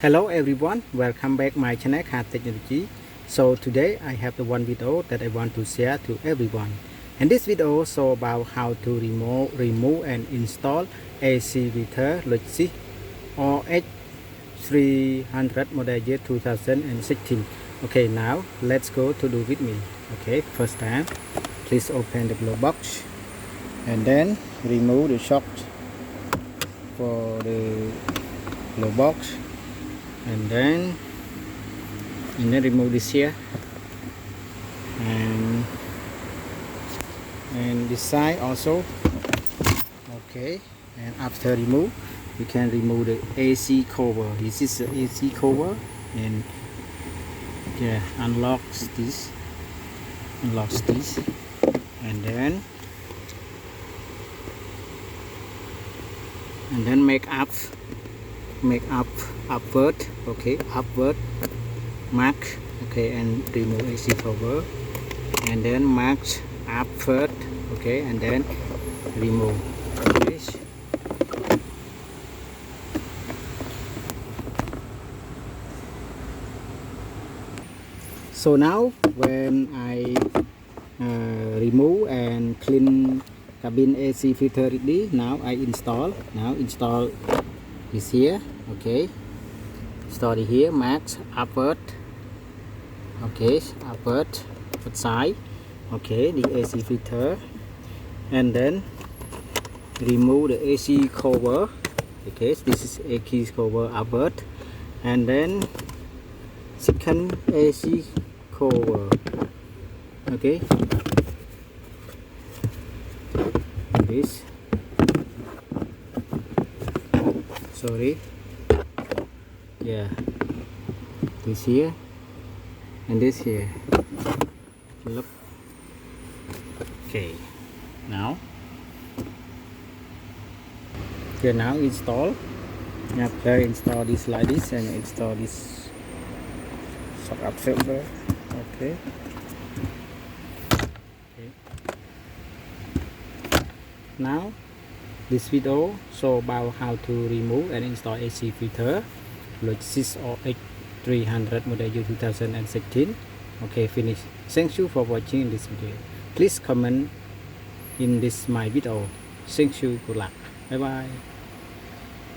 Hello everyone, welcome back my channel Car Technology. So today I have the one video that I want to share to everyone. And this video show about how to remove and install AC filter Lexus RX300 model year 2016. Okay, now let's go to do with me. Okay, first time please open the glove box and then remove the shock for the glove box. And then remove this here and this side also. Okay, and after remove you can remove the AC cover. This is the AC cover, and yeah, unlocks this, and then make upward. Okay, upward mark. Okay, and remove AC cover, and then mark upward. Okay, and then remove this. So now when I remove and clean cabin AC filter ready, now I install this here. Okay, install it here, max upward. Okay, upward side. Okay, the AC filter, and then remove the AC cover. Okay, this is AC cover upward, and then second AC cover. Okay, this, sorry, yeah, this here and this here. Look. Okay, now install. After install this like this, and install this shock absorber. Okay. Now this video show about how to remove and install AC filter Lexus RX300 model year 2016. Okay, finish. Thank you for watching this video. Please comment in this my video. Thank you. Good luck. Bye bye.